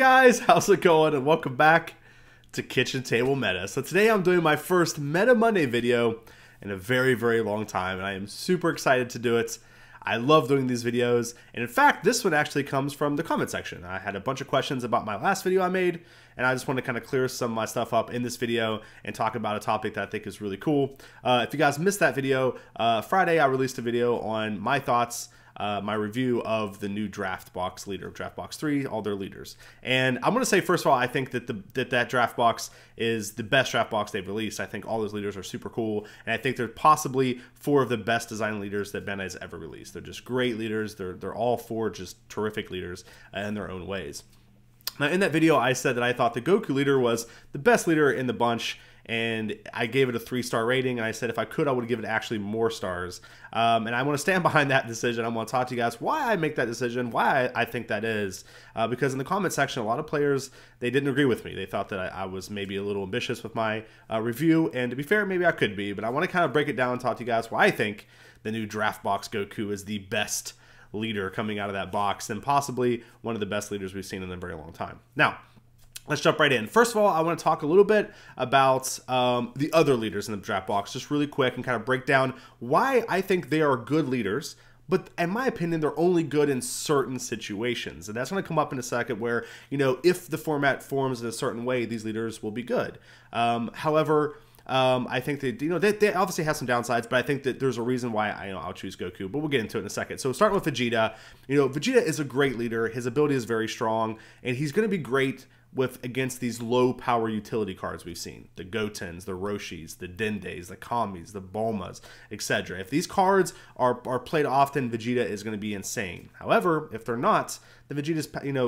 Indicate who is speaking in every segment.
Speaker 1: guys, how's it going? And welcome back to Kitchen Table Meta. So today I'm doing my first Meta Monday video in a very, very long time, and I am super excited to do it. I love doing these videos, and in fact, this one actually comes from the comment section. I had a bunch of questions about my last video I made, and I just want to kind of clear some of my stuff up in this video and talk about a topic that I think is really cool. If you guys missed that video, Friday I released a video on my thoughts, my review of the new draft box leader, draft box 3, all their leaders. And I'm going to say, first of all, I think that that draft box is the best draft box they've released. I think all those leaders are super cool, and I think they're possibly 4 of the best design leaders that Bandai has ever released. They're just great leaders. They're all 4 just terrific leaders in their own ways. Now, in that video, I said that I thought the Goku leader was the best leader in the bunch, and I gave it a 3-star rating, and I said if I could, I would give it actually more stars. And I want to stand behind that decision. I want to talk to you guys why I make that decision, why I think that is. Because in the comment section, a lot of players, they didn't agree with me. They thought that I was maybe a little ambitious with my review, and to be fair, maybe I could be. But I want to kind of break it down and talk to you guys why I think the new draft box Goku is the best leader coming out of that box, and possibly one of the best leaders we've seen in a very long time. Now, let's jump right in. First of all, I want to talk a little bit about the other leaders in the draft box, just really quick, and kind of break down why I think they are good leaders, but in my opinion, they're only good in certain situations. And that's going to come up in a second where, you know, if the format forms in a certain way, these leaders will be good. However, I think that, you know, they obviously have some downsides, but I think that there's a reason why I'll choose Goku, but we'll get into it in a second. So starting with Vegeta, you know, Vegeta is a great leader. His ability is very strong, and he's going to be great against these low power utility cards we've seen, the Gotens, the Roshis, the Dendes, the Kamis, the Bulmas, etc. If these cards are played often, Vegeta is going to be insane. However, if they're not, the Vegeta's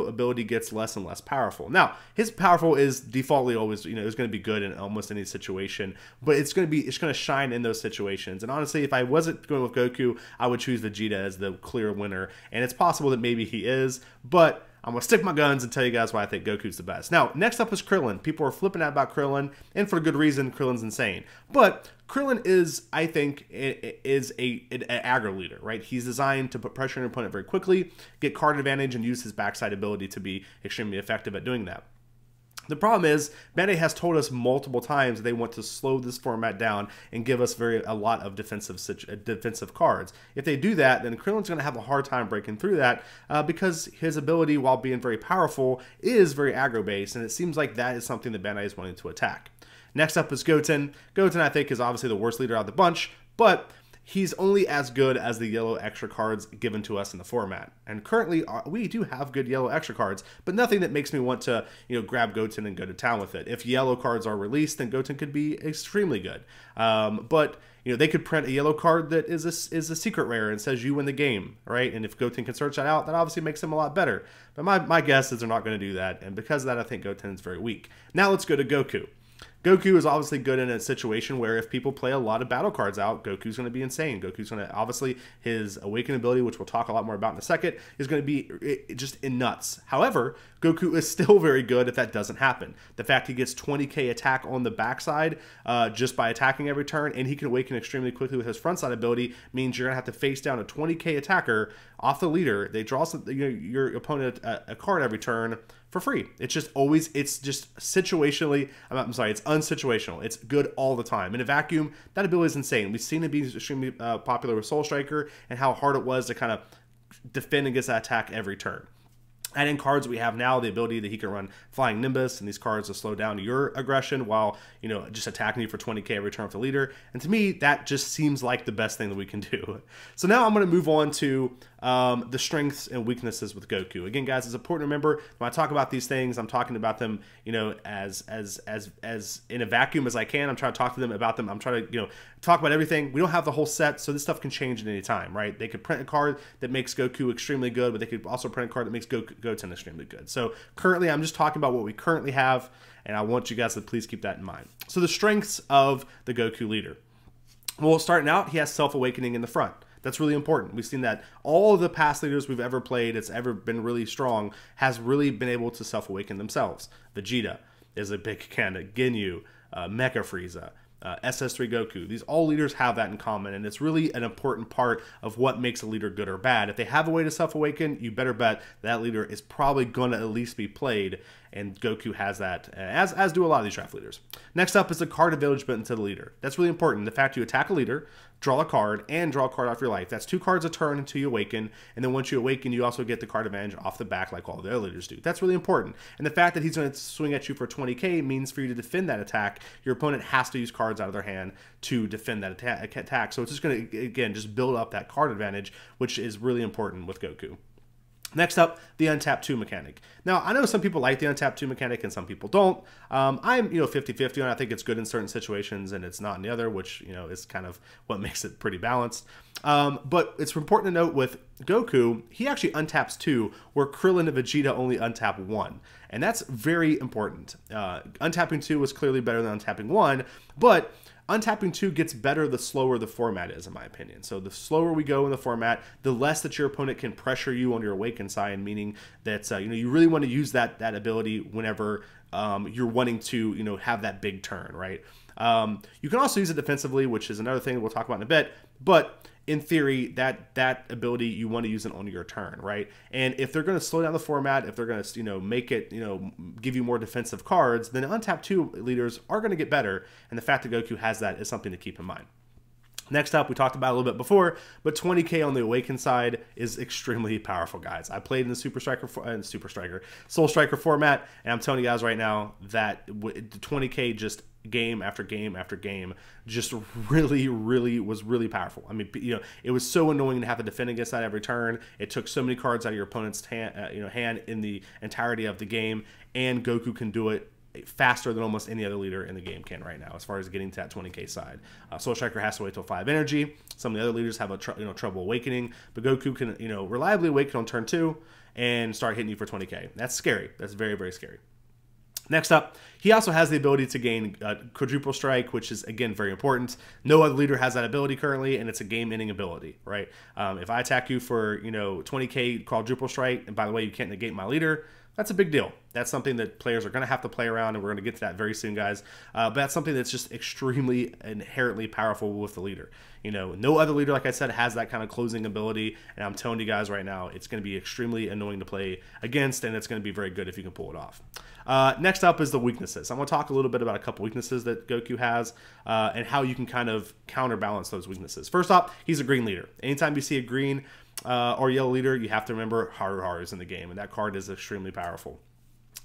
Speaker 1: ability gets less and less powerful. Now, his powerful is defaultly always is going to be good in almost any situation, but it's going to shine in those situations. And honestly, if I wasn't going with Goku, I would choose Vegeta as the clear winner. And it's possible that maybe he is, but I'm going to stick my guns and tell you guys why I think Goku's the best. Now, next up is Krillin. People are flipping out about Krillin, and for good reason. Krillin's insane. But Krillin is, I think, is an aggro leader, right? He's designed to put pressure on your opponent very quickly, get card advantage, and use his backside ability to be extremely effective at doing that. The problem is, Bandai has told us multiple times that they want to slow this format down and give us a lot of defensive cards. If they do that, then Krillin's going to have a hard time breaking through that because his ability, while being very powerful, is very aggro-based, and it seems like that is something that Bandai is wanting to attack. Next up is Goten. Goten, I think, is obviously the worst leader out of the bunch, but he's only as good as the yellow extra cards given to us in the format. And currently, we do have good yellow extra cards, but nothing that makes me want to, grab Goten and go to town with it. If yellow cards are released, then Goten could be extremely good. But they could print a yellow card that is a secret rare and says you win the game, right? And if Goten can search that out, that obviously makes him a lot better. But my guess is they're not going to do that, and because of that, I think Goten is very weak. Now let's go to Goku. Goku is obviously good in a situation where if people play a lot of battle cards out, Goku's going to be insane. Goku's going to, obviously, his awaken ability, which we'll talk a lot more about in a second, is going to be just in nuts. However, Goku is still very good if that doesn't happen. The fact he gets 20k attack on the backside just by attacking every turn, and he can awaken extremely quickly with his frontside ability, means you're going to have to face down a 20k attacker off the leader. They draw your opponent a card every turn for free. It's just always, it's just situationally, I'm sorry, it's unsituational. It's good all the time. In a vacuum, that ability is insane. We've seen it be extremely popular with Soul Striker and how hard it was to kind of defend against that attack every turn. And in cards we have now, the ability that he can run Flying Nimbus, and these cards will slow down your aggression while, just attacking you for 20k every turn with the leader. And to me, that just seems like the best thing that we can do. So now I'm going to move on to the strengths and weaknesses with Goku. Again, guys, it's important to remember when I talk about these things, I'm talking about them, as in a vacuum as I can. I'm trying to talk to them about them. I'm trying to, talk about everything. We don't have the whole set, so this stuff can change at any time, right? They could print a card that makes Goku extremely good, but they could also print a card that makes Goten extremely good. So currently, I'm just talking about what we currently have, and I want you guys to please keep that in mind. So the strengths of the Goku leader. Well, starting out, he has self-awakening in the front. That's really important. We've seen that all of the past leaders we've ever played, it's ever been really strong, has really been able to self-awaken themselves. Vegeta is a big kind of Ginyu, Mecha Frieza, SS3 Goku. These all leaders have that in common, and it's really an important part of what makes a leader good or bad. If they have a way to self-awaken, you better bet that leader is probably going to at least be played, and Goku has that, as do a lot of these draft leaders. Next up is the card advantage built into the leader. That's really important. The fact you attack a leader, draw a card, and draw a card off your life. That's 2 cards a turn until you awaken, and then once you awaken, you also get the card advantage off the back like all the other leaders do. That's really important. And the fact that he's going to swing at you for 20k means for you to defend that attack, your opponent has to use cards out of their hand to defend that attack. So it's just going to, again, just build up that card advantage, which is really important with Goku. Next up, the untap 2 mechanic. Now, I know some people like the untap 2 mechanic and some people don't. I'm 50-50 on it. I think it's good in certain situations and it's not in the other, which is kind of what makes it pretty balanced. But it's important to note with Goku, he actually untaps 2, where Krillin and Vegeta only untap 1. And that's very important. Untapping 2 was clearly better than untapping 1, but untapping 2 gets better the slower the format is, in my opinion. So the slower we go in the format, the less that your opponent can pressure you on your awaken side, meaning that you really want to use that ability whenever you're wanting to have that big turn, right? You can also use it defensively, which is another thing we'll talk about in a bit, but in theory, that ability, you want to use it on your turn, right? And if they're going to slow down the format, if they're going to make it give you more defensive cards, then untap 2 leaders are going to get better, and the fact that Goku has that is something to keep in mind. Next up, we talked about it a little bit before, but 20k on the Awaken side is extremely powerful, guys. I played in the Soul Striker format, and I'm telling you guys right now that 20k just game after game after game just really was really powerful. I mean, it was so annoying to have to defend against that every turn. It took so many cards out of your opponent's hand in the entirety of the game, and Goku can do it faster than almost any other leader in the game can right now, as far as getting to that 20k side. Soul Striker has to wait till 5 energy. Some of the other leaders have trouble awakening, but Goku can reliably awaken on turn 2 and start hitting you for 20k. That's scary. That's very, very scary. Next up, he also has the ability to gain quadruple strike, which is, again, very important. No other leader has that ability currently, and it's a game-ending ability, right? If I attack you for 20k quadruple strike, and by the way, you can't negate my leader, that's a big deal. That's something that players are going to have to play around, and we're going to get to that very soon, guys. But that's something that's just extremely inherently powerful with the leader. No other leader, like I said, has that kind of closing ability, and I'm telling you guys right now, it's going to be extremely annoying to play against, and it's going to be very good if you can pull it off. Next up is the weaknesses. I'm going to talk a little bit about a couple weaknesses that Goku has and how you can kind of counterbalance those weaknesses. First off, he's a green leader. Anytime you see a green or yellow leader, you have to remember Haru is in the game, and that card is extremely powerful.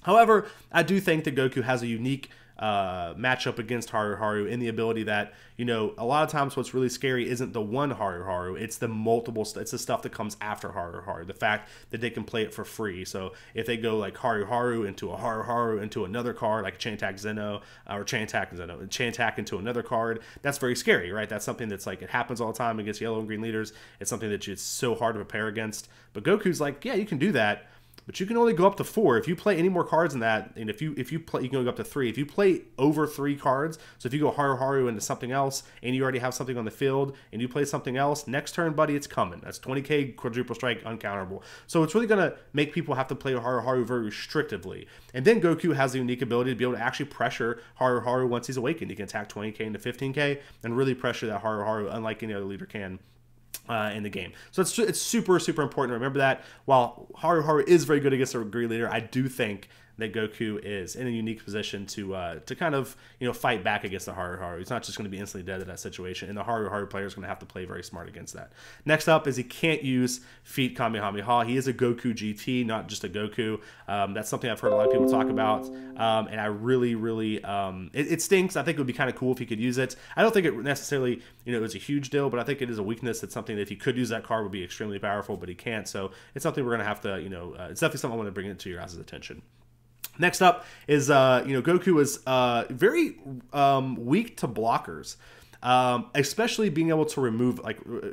Speaker 1: However, I do think that Goku has a unique matchup against Haru in the ability that, a lot of times what's really scary isn't the one Haru, it's the multiple, it's the stuff that comes after Haru, the fact that they can play it for free. So if they go like Haru into a Haru into another card, like Chain Attack Zeno, or Chain Attack into another card, that's very scary, right? That's something that's like, it happens all the time against yellow and green leaders. It's something that it's so hard to prepare against. But Goku's like, yeah, you can do that, but you can only go up to 4. If you play any more cards than that, and if you play, you can go up to 3. If you play over 3 cards, so if you go Haru into something else, and you already have something on the field, and you play something else, next turn, buddy, it's coming. That's 20k quadruple strike, uncounterable. So it's really going to make people have to play Haru very restrictively. And then Goku has the unique ability to be able to actually pressure Haru once he's awakened. He can attack 20k into 15k, and really pressure that Haru unlike any other leader can in the game. So it's super important to remember that. While Haru is very good against a green leader, I do think that Goku is in a unique position to kind of fight back against the Haru. He's not just going to be instantly dead in that situation, and the Haru player is going to have to play very smart against that. Next up is he can't use Feat Kamehameha. He is a Goku GT, not just a Goku. That's something I've heard a lot of people talk about, and I really it stinks. I think it would be kind of cool if he could use it. I don't think it necessarily is a huge deal, but I think it is a weakness. It's something that if he could use that card would be extremely powerful, but he can't. So it's something we're going to have to it's definitely something I want to bring into your guys' attention. Next up is, Goku is very weak to blockers, especially being able to remove,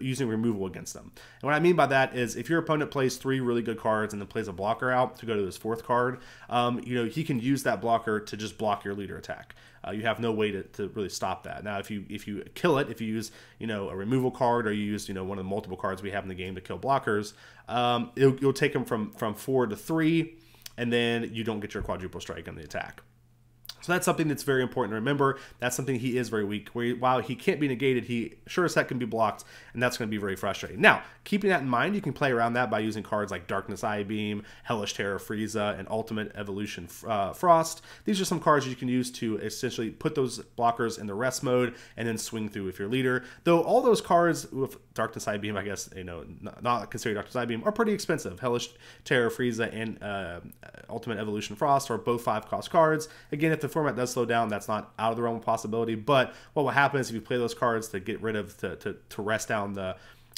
Speaker 1: using removal against them. And what I mean by that is if your opponent plays 3 really good cards and then plays a blocker out to go to his 4th card, he can use that blocker to just block your leader attack. You have no way to really stop that. Now, if you kill it, if you use a removal card, or you use one of the multiple cards we have in the game to kill blockers, you'll take them from 4 to 3. And then you don't get your quadruple strike on the attack. So that's something that's very important to remember. That's something he is very weak. While he can't be negated, he sure as heck can be blocked, and that's going to be very frustrating. Now, keeping that in mind, you can play around that by using cards like Darkness Eye Beam, Hellish Terror Frieza, and Ultimate Evolution Frost. These are some cards you can use to essentially put those blockers in the rest mode and then swing through with your leader. Though all those cards with Darkness Eye Beam, I guess, not considered Darkness Eye Beam, are pretty expensive. Hellish Terror Frieza and Ultimate Evolution Frost are both 5-cost cards. Again, if the format does slow down, that's not out of the realm of possibility, but what will happen is if you play those cards to get rid of to rest down the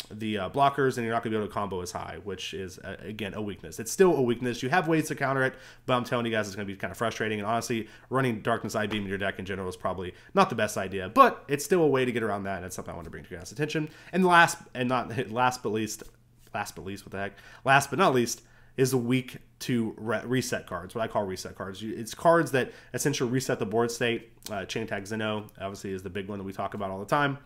Speaker 1: blockers, and you're not going to be able to combo as high, which is again a weakness. It's still a weakness. You have ways to counter it, but I'm telling you guys, it's going to be kind of frustrating. And honestly, running Darkness Eye Beam in your deck in general is probably not the best idea, but it's still a way to get around that, and it's something I want to bring to your guys' attention. And last but not least, is the weak to reset cards, what I call reset cards. It's cards that essentially reset the board state. Chain Attack Zeno, obviously, is the big one that we talk about all the time.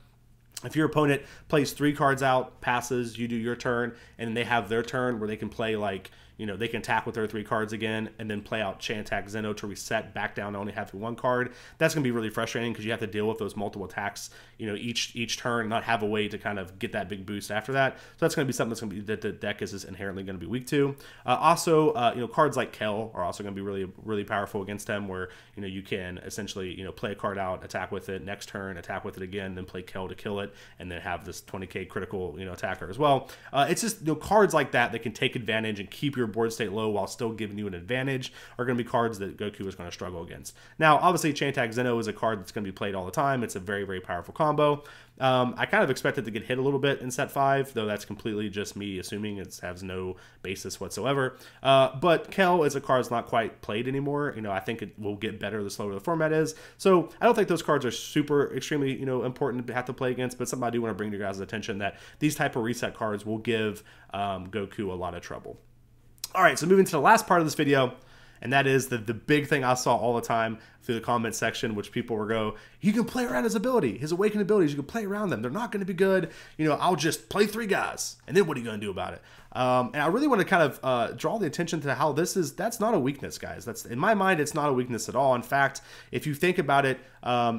Speaker 1: If your opponent plays 3 cards out, passes, you do your turn, and they have their turn where they can play like, they can attack with their 3 cards again and then play out Chain Attack Zeno to reset back down to only having 1 card. That's going to be really frustrating because you have to deal with those multiple attacks, each turn, and not have a way to kind of get that big boost after that. So that's going to be something that's going to be that the deck is inherently going to be weak to. Also, cards like Kel are also going to be really, really powerful against them, where you can essentially play a card out, attack with it, next turn attack with it again, then play Kel to kill it, and then have this 20k critical attacker as well. It's just cards like that can take advantage and keep your board state low while still giving you an advantage are going to be cards that Goku is going to struggle against. Now, obviously, Chain Attack Zeno is a card that's going to be played all the time. It's a very, very powerful combo. I kind of expect it to get hit a little bit in set 5, though that's completely just me assuming. It has no basis whatsoever. But Kel is a card that's not quite played anymore. I think it will get better the slower the format is. So I don't think those cards are super extremely important to have to play against, but something I do want to bring to your guys' attention, that these type of reset cards will give Goku a lot of trouble. All right, so moving to the last part of this video, and that is the big thing I saw all the time through the comment section, which people will you can play around his ability, his awakened abilities, you can play around them. They're not going to be good. I'll just play 3 guys, and then what are you going to do about it? And I really want to kind of draw the attention to how that's not a weakness, guys. That's, in my mind, it's not a weakness at all. In fact, if you think about it,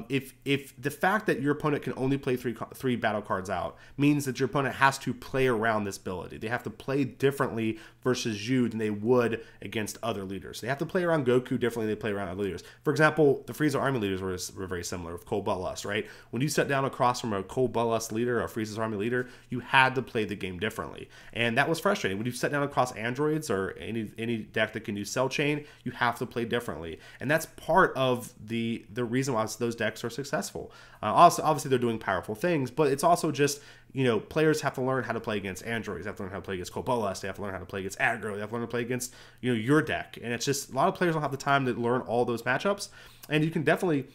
Speaker 1: if the fact that your opponent can only play three battle cards out means that your opponent has to play around this ability. They have to play differently versus you than they would against other leaders. They have to play around Goku differently than they play around other leaders. For example, the Frieza Army leaders were very similar with Cold Bloodlust, right? When you sat down across from a Cold Bloodlust leader or a Frieza's Army leader, you had to play the game differently. And that was frustrating. When you sat down across androids or any deck that can use Cell Chain, you have to play differently. And that's part of the reason why those decks are successful. Also, obviously, they're doing powerful things, but it's also just, players have to learn how to play against androids. They have to learn how to play against Cold Bloodlust. They have to learn how to play against aggro. They have to learn to play against, your deck. And it's just, a lot of players don't have the time to learn all those matchups. And you can definitely,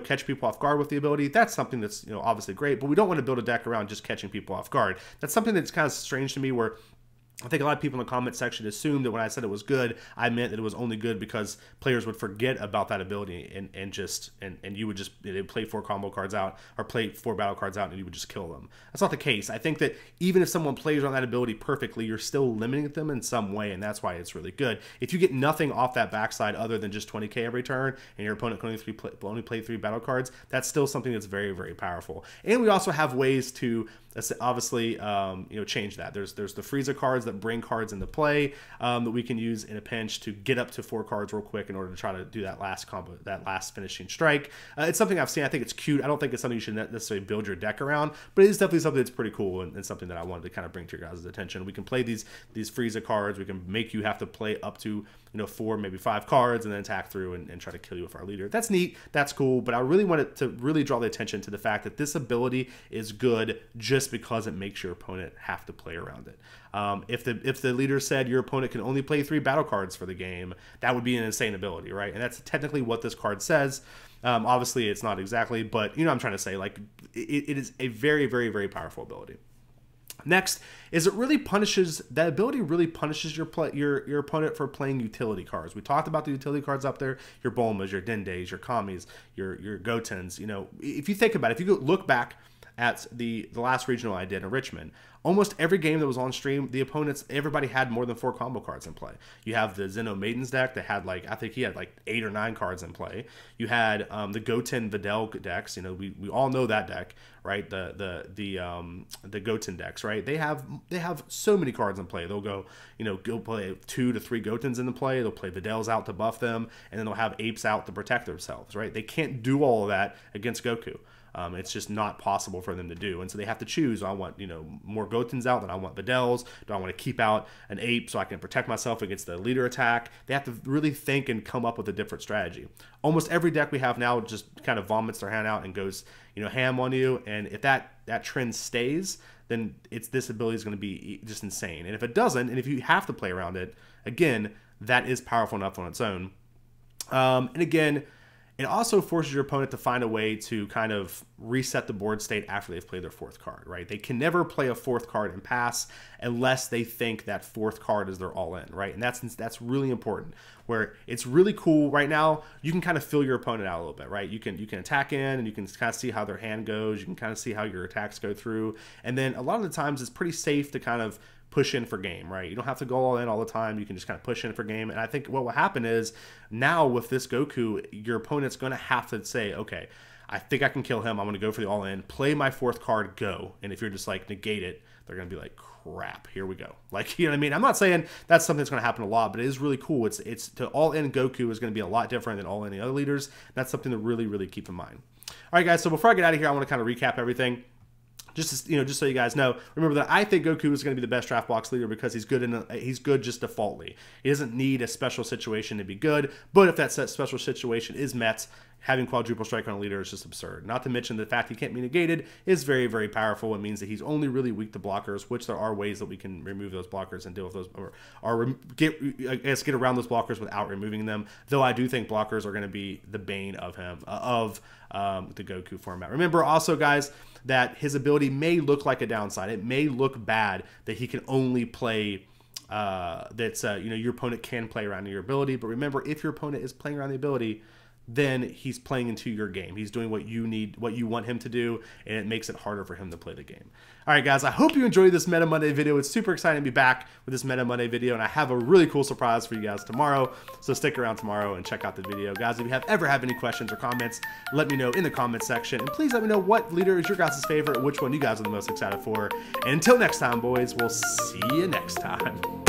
Speaker 1: catch people off guard with the ability. That's something that's, obviously great, but we don't want to build a deck around just catching people off guard. That's something that's kind of strange to me, where I think a lot of people in the comment section assumed that when I said it was good, I meant that it was only good because players would forget about that ability and you would just, they'd play 4 combo cards out or play 4 battle cards out and you would just kill them. That's not the case. I think that even if someone plays on that ability perfectly, you're still limiting them in some way, and that's why it's really good. If you get nothing off that backside other than just 20k every turn and your opponent can only play 3 battle cards, that's still something that's very, very powerful. And we also have ways to obviously change that. There's the Frieza cards that bring cards into play that we can use in a pinch to get up to 4 cards real quick in order to try to do that last combo, that last finishing strike. It's something I've seen. I think it's cute. I don't think it's something you should necessarily build your deck around, but it is definitely something that's pretty cool and something that I wanted to kind of bring to your guys' attention. We can play these Frieza cards. We can make you have to play up to 4, maybe 5 cards and then attack through and try to kill you with our leader. That's neat. That's cool. But I really wanted to really draw the attention to the fact that this ability is good just because it makes your opponent have to play around it. If the leader said your opponent can only play 3 battle cards for the game, that would be an insane ability, right? And that's technically what this card says. Obviously, it's not exactly, but I'm trying to say, like, it is a very, very, very powerful ability. Next is that ability really punishes your opponent for playing utility cards. We talked about the utility cards up there, your Bulmas, your Dendays, your Kamis, your Gotens. If you think about it, if you look back at the last regional I did in Richmond. Almost every game that was on stream, the opponents, everybody had more than 4 combo cards in play. You have the Zeno Maidens deck that had like, I think he had like 8 or 9 cards in play. You had the Goten Videl decks. You know, we all know that deck, right? The Goten decks, right? They have so many cards in play. They'll go, you know, go play 2 to 3 Gotens in the play. They'll play Videls out to buff them, and then they'll have Apes out to protect themselves, right? They can't do all of that against Goku. It's just not possible for them to do. And so they have to choose. Do I want, you know, more Gotens out than I want Videls? Do I want to keep out an Ape so I can protect myself against the leader attack? They have to really think and come up with a different strategy. Almost every deck we have now just kind of vomits their hand out and goes, you know, ham on you. And if that trend stays, then this ability is going to be just insane. And if it doesn't, and if you have to play around it, again, that is powerful enough on its own. And again, it also forces your opponent to find a way to kind of reset the board state after they've played their 4th card, right? They can never play a 4th card and pass unless they think that 4th card is their all-in, right? And that's really important, where it's really cool right now. You can kind of fill your opponent out a little bit, right? You can attack in, and you can kind of see how their hand goes. You can kind of see how your attacks go through. And then a lot of the times it's pretty safe to kind of push in for game, right? You don't have to go all in all the time. You can just kind of push in for game. And I think what will happen is now with this Goku, your opponent's going to have to say, okay, I think I can kill him. I'm going to go for the all in, play my 4th card, go. And if you're just like negate it, they're going to be like, crap, here we go. Like, you know what I mean? I'm not saying that's something that's going to happen a lot, but it is really cool. It's to all in Goku is going to be a lot different than all in the other leaders. That's something to really, really keep in mind. All right, guys. So before I get out of here, I want to kind of recap everything. Just so you guys know, remember that I think Goku is going to be the best draft box leader because he's good just defaultly. He doesn't need a special situation to be good, but if that special situation is met, having quadruple strike on a leader is just absurd. Not to mention the fact he can't be negated is very, very powerful. It means that he's only really weak to blockers, which there are ways that we can remove those blockers and deal with those, or get around those blockers without removing them. Though I do think blockers are going to be the bane of him, the Goku format. Remember also, guys, that his ability may look like a downside. It may look bad that he can only play your opponent can play around your ability. But remember, if your opponent is playing around the ability, then he's playing into your game. He's doing what you need, what you want him to do, and it makes it harder for him to play the game. All right, guys, I hope you enjoyed this Meta Monday video. It's super exciting to be back with this Meta Monday video, and I have a really cool surprise for you guys tomorrow. So stick around tomorrow and check out the video. Guys, if you ever have any questions or comments, let me know in the comment section. And please let me know what leader is your guys' favorite, which one you guys are the most excited for. And until next time, boys, we'll see you next time.